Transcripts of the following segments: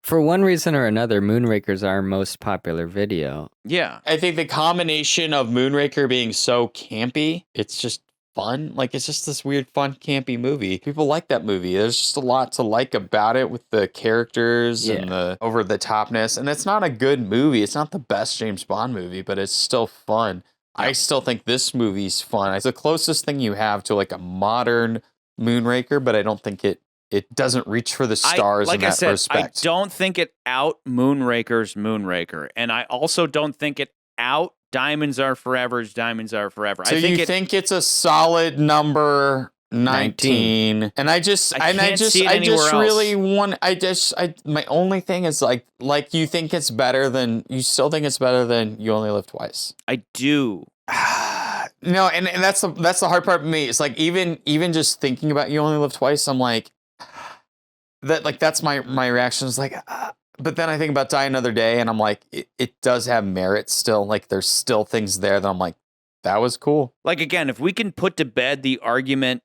For one reason or another, Moonraker's our most popular video. Yeah. I think the combination of Moonraker being so campy, it's just fun. Like, it's just this weird, fun, campy movie. People like that movie. There's just a lot to like about it with the characters and the over-the-topness. And it's not a good movie. It's not the best James Bond movie, but it's still fun. Yeah. I still think this movie's fun. It's the closest thing you have to, like, a modern Moonraker, but I don't think it doesn't reach for the stars in that respect. I don't think it out Moonraker's Moonraker. And I also don't think it out Diamonds Are Forever's Diamonds Are Forever. So you think it's a solid number 19. And I really want, my only thing is like you think it's better than, you still think it's better than You Only Live Twice. I do. No, and that's the hard part for me. It's like, even just thinking about You Only Live Twice, I'm like, that's my reaction is like, but then I think about Die Another Day and I'm like, it does have merit still. Like, there's still things there that I'm like, that was cool. Like, again, if we can put to bed the argument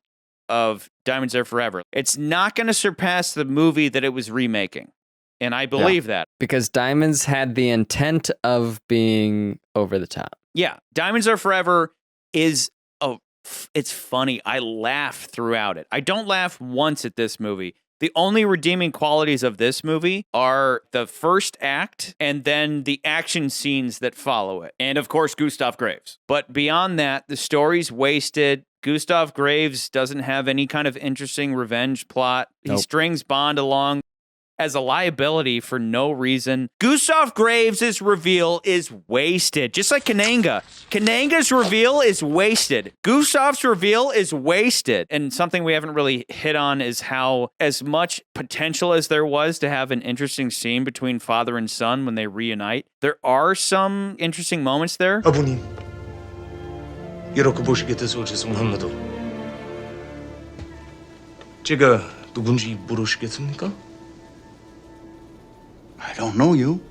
of Diamonds Are Forever, it's not going to surpass the movie that it was remaking. And I believe that. Because Diamonds had the intent of being over the top. Yeah. Diamonds Are Forever is, it's funny. I laugh throughout it. I don't laugh once at this movie. The only redeeming qualities of this movie are the first act and then the action scenes that follow it. And of course, Gustav Graves. But beyond that, the story's wasted. Gustav Graves doesn't have any kind of interesting revenge plot. He strings Bond along as a liability for no reason. Gustav Graves' reveal is wasted. Just like Kananga. Kananga's reveal is wasted. Gustav's reveal is wasted. And something we haven't really hit on is how, as much potential as there was to have an interesting scene between father and son when they reunite, there are some interesting moments there. 아버님, 이렇게 보시게 돼서 죄송합니다. 제가 누군지 모르시겠습니까? I don't know you.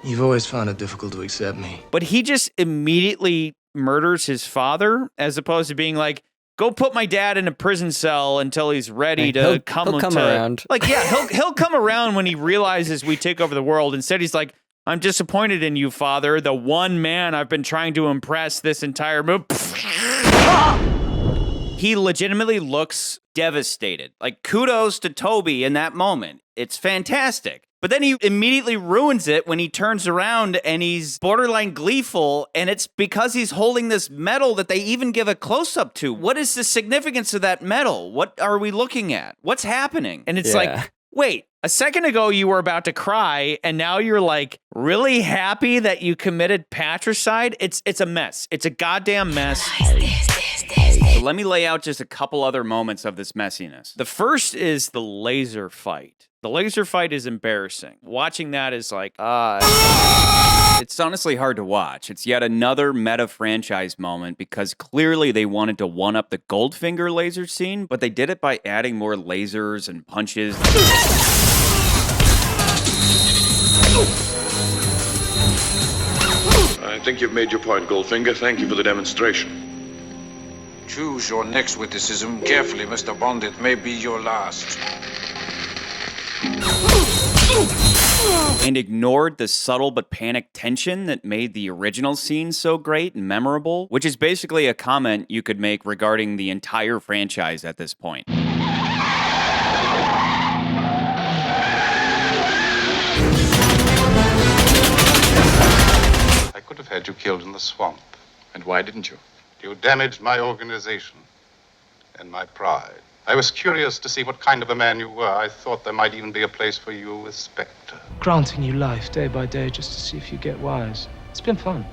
You've always found it difficult to accept me. But he just immediately murders his father, as opposed to being like, go put my dad in a prison cell until he's ready to come around. Like, yeah, he'll come around when he realizes we take over the world. Instead, he's like, I'm disappointed in you, father. The one man I've been trying to impress this entire movie. He legitimately looks devastated. Like, kudos to Toby in that moment. It's fantastic. But then he immediately ruins it when he turns around and he's borderline gleeful, and it's because he's holding this medal that they even give a close-up to. What is the significance of that medal? What are we looking at? What's happening? And it's like, wait, a second ago you were about to cry, and now you're like really happy that you committed patricide? It's a mess. It's a goddamn mess. So let me lay out just a couple other moments of this messiness. The first is the laser fight. The laser fight is embarrassing. Watching that is like, it's honestly hard to watch. It's yet another meta franchise moment because clearly they wanted to one-up the Goldfinger laser scene, but they did it by adding more lasers and punches. I think you've made your point, Goldfinger. Thank you for the demonstration. Choose your next witticism carefully, Mr. Bond. It may be your last. And ignored the subtle but panicked tension that made the original scene so great and memorable, which is basically a comment you could make regarding the entire franchise at this point. I could have had you killed in the swamp. And why didn't you? You damaged my organization and my pride. I was curious to see what kind of a man you were. I thought there might even be a place for you with Spectre. Granting you life day by day just to see if you get wise. It's been fun.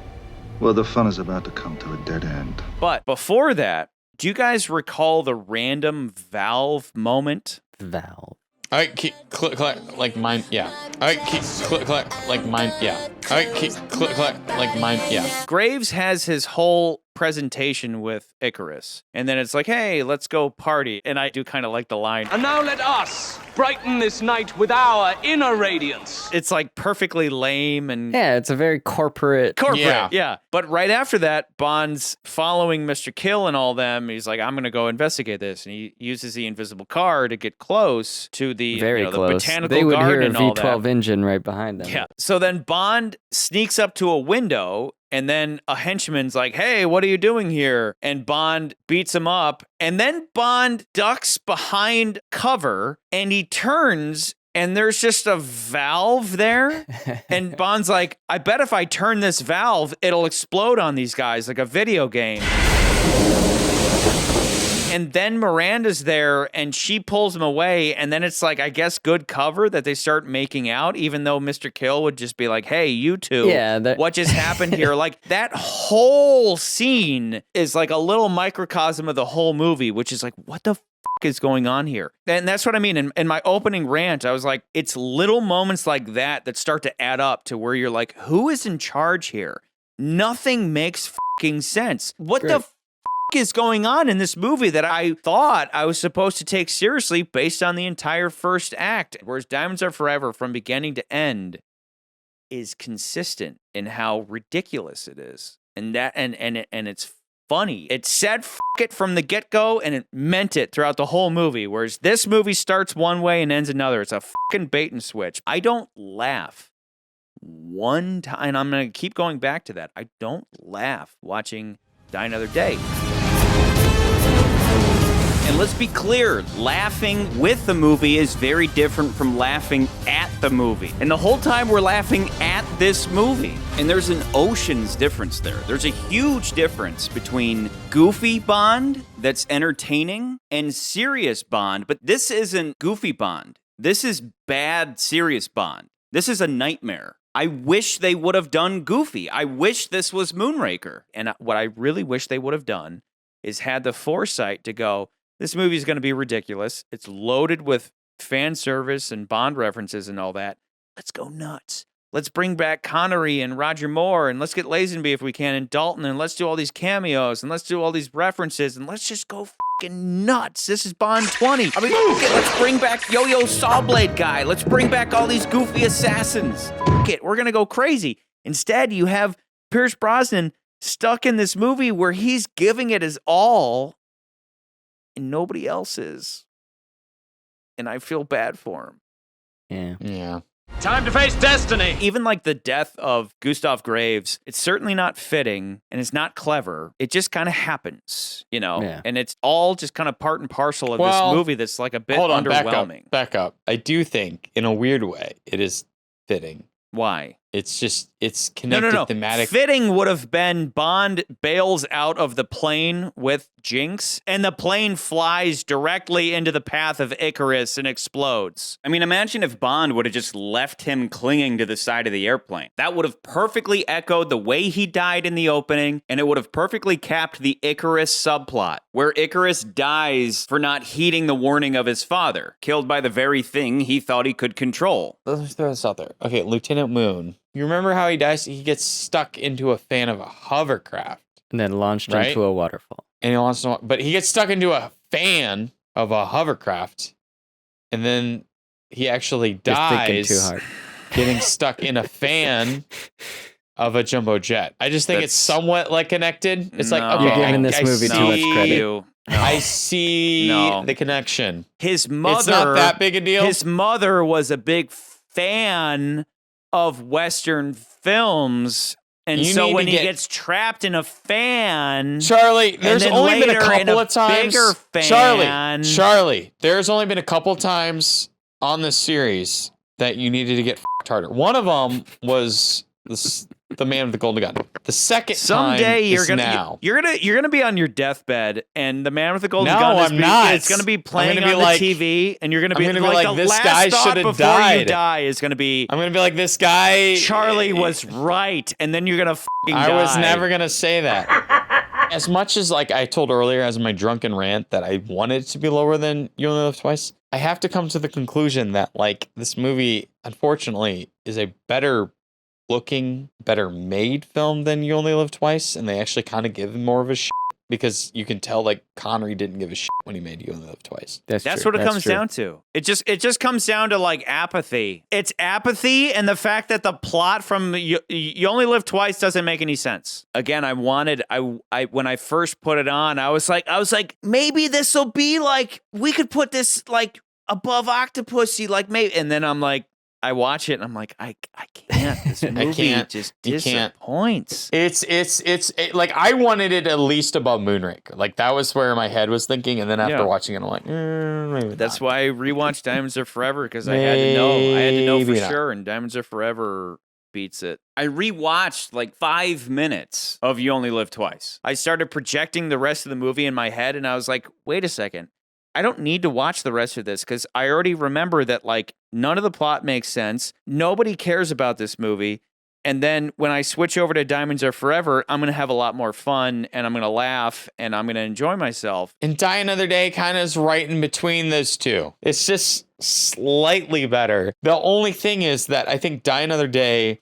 Well, the fun is about to come to a dead end. But before that, do you guys recall the random Valve moment? Valve. All right, keep click clack like mine, yeah. All right, keep click clack like mine, yeah. All right, keep click clack like mine, yeah. Graves has his whole presentation with Icarus, and then it's like, hey, let's go party. And I do kind of like the line. And now let us brighten this night with our inner radiance. It's like perfectly lame and Yeah, it's a very corporate. Yeah. But right after that, Bond's following Mr. Kill and all them. He's like, I'm going to go investigate this. And he uses the invisible car to get close to the, Very the close. botanical They would garden hear a and all V12 that. engine right behind them. Yeah. So then Bond sneaks up to a window, and then a henchman's like, hey, what are you doing here? And Bond beats him up. And then Bond ducks behind cover, and he turns, and there's just a valve there. And Bond's like, I bet if I turn this valve, it'll explode on these guys like a video game. And then Miranda's there, and she pulls him away, and then it's like, I guess, good cover that they start making out, even though Mr. Kill would just be like, hey, you two, what just happened here? Like, that whole scene is like a little microcosm of the whole movie, which is like, what the is going on here? And that's what I mean. In my opening rant, I was like, it's little moments like that start to add up to where you're like, who is in charge here? Nothing makes fucking sense. What the is going on in this movie that I thought I was supposed to take seriously based on the entire first act? Whereas Diamonds Are Forever, from beginning to end, is consistent in how ridiculous it is. And it's funny. It said f it from the get-go, and it meant it throughout the whole movie. Whereas this movie starts one way and ends another. It's a fucking bait and switch. I don't laugh one time, and I'm going to keep going back to that. I don't laugh watching Die Another Day. And let's be clear, laughing with the movie is very different from laughing at the movie. And the whole time we're laughing at this movie. And there's an ocean's difference there. There's a huge difference between goofy Bond that's entertaining and serious Bond. But this isn't goofy Bond. This is bad, serious Bond. This is a nightmare. I wish they would have done Goofy. I wish this was Moonraker. And what I really wish they would have done is had the foresight to go, this movie is going to be ridiculous. It's loaded with fan service and Bond references and all that. Let's go nuts. Let's bring back Connery and Roger Moore, and let's get Lazenby if we can, and Dalton, and let's do all these cameos, and let's do all these references, and let's just go fucking nuts. This is Bond 20. I mean, let's bring back Yo-Yo Sawblade guy. Let's bring back all these goofy assassins. It, we're going to go crazy. Instead, you have Pierce Brosnan stuck in this movie where he's giving it his all, and nobody else is. And I feel bad for him. Yeah. Time to face destiny. Even like the death of Gustav Graves, it's certainly not fitting and it's not clever. It just kind of happens, you know? Yeah. And it's all just kind of part and parcel of this movie that's like a bit underwhelming. Back up. I do think, in a weird way, it is fitting. Why? It's connected thematic. Fitting would have been Bond bails out of the plane with Jinx, and the plane flies directly into the path of Icarus and explodes. I mean, imagine if Bond would have just left him clinging to the side of the airplane. That would have perfectly echoed the way he died in the opening, and it would have perfectly capped the Icarus subplot, where Icarus dies for not heeding the warning of his father, killed by the very thing he thought he could control. Let me throw this out there. Okay, Lieutenant Moon. You remember how he dies? He gets stuck into a fan of a hovercraft. And then launched into a waterfall. And but he gets stuck into a fan of a hovercraft. And then he actually dies too hard. getting stuck in a fan of a jumbo jet. I just think it's somewhat like connected. It's like, okay, you're giving this movie too much credit. No. I see the connection. His mother, it's not that big a deal. His mother was a big fan of Western films, and so when he gets trapped in a fan, Charlie, there's only been a couple of times. Bigger fan, Charlie, there's only been a couple times on this series that you needed to get f***ed harder. One of them was the Man with the Golden Gun. The second someday time you're gonna be on your deathbed, and the Man with the Golden Gun it's gonna be playing on the TV, and you're gonna be like this last guy thought should have before died. you die is gonna be. I'm gonna be like, this guy. Charlie was right, and then you're gonna fucking die. I was never gonna say that. As much as like I told earlier as my drunken rant that I wanted it to be lower than You Only Live Twice, I have to come to the conclusion that like this movie, unfortunately, is a better looking, better made film than You Only Live Twice, and they actually kind of give him more of a shit because you can tell like Connery didn't give a shit when he made You Only Live Twice. That's what it comes down to. It just comes down to like apathy. It's apathy and the fact that the plot from You Only Live Twice doesn't make any sense. Again, I when I first put it on, I was like, maybe this will be like, we could put this like above Octopussy, like maybe, and then I'm like, I watch it and I'm like, I can't. This movie just disappoints. It's like I wanted it at least above Moonraker. Like that was where my head was thinking, and then after watching it, I'm like, maybe that's not. why I rewatched Diamonds Are Forever, because I had to know. I had to know for sure, and Diamonds Are Forever beats it. I rewatched like 5 minutes of You Only Live Twice. I started projecting the rest of the movie in my head, and I was like, wait a second. I don't need to watch the rest of this because I already remember that like none of the plot makes sense. Nobody cares about this movie. And then when I switch over to Diamonds Are Forever, I'm going to have a lot more fun and I'm going to laugh and I'm going to enjoy myself. And Die Another Day kind of is right in between those two. It's just slightly better. The only thing is that I think Die Another Day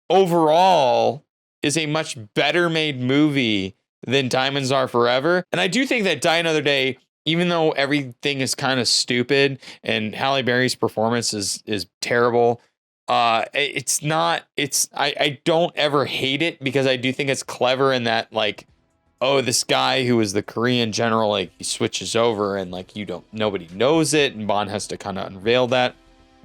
overall is a much better made movie than Diamonds Are Forever. And I do think that Die Another Day, even though everything is kind of stupid and Halle Berry's performance is terrible, it's not, I don't ever hate it because I do think it's clever in that like, oh, this guy who was the Korean general, like he switches over and like nobody knows it and Bond has to kind of unveil that.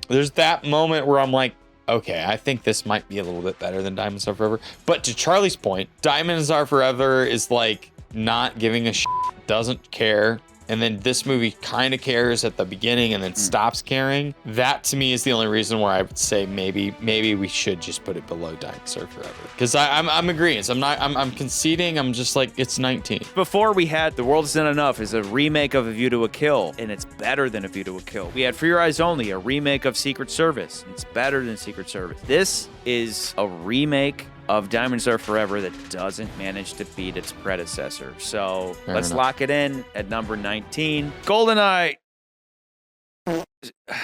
There's that moment where I'm like, okay, I think this might be a little bit better than Diamonds Are Forever. But to Charlie's point, Diamonds Are Forever is like not giving a shit, doesn't care. And then this movie kind of cares at the beginning and then stops caring. That to me is the only reason where I would say maybe we should just put it below Diamonds Are Forever. Because I'm agreeing. I'm conceding. I'm just like, it's 19. Before we had The World Is Not Enough is a remake of A View to a Kill, and it's better than A View to a Kill. We had For Your Eyes Only, a remake of Secret Service. It's better than Secret Service. This is a remake of Diamonds Are Forever that doesn't manage to beat its predecessor. So let's lock it in at number 19. GoldenEye.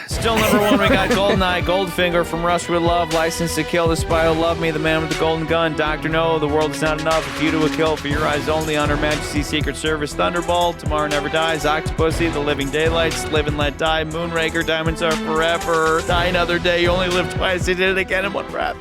Still number 1, we got GoldenEye, Goldfinger, From Russia with Love, License to Kill, The Spy Who Loved Me, The Man with the Golden Gun, Dr. No, The World Is Not Enough, A View to a Kill, For Your Eyes Only, On Her Majesty's Secret Service, Thunderball, Tomorrow Never Dies, Octopussy, The Living Daylights, Live and Let Die, Moonraker, Diamonds Are Forever, Die Another Day, You Only Live Twice, They Did It Again in One Breath.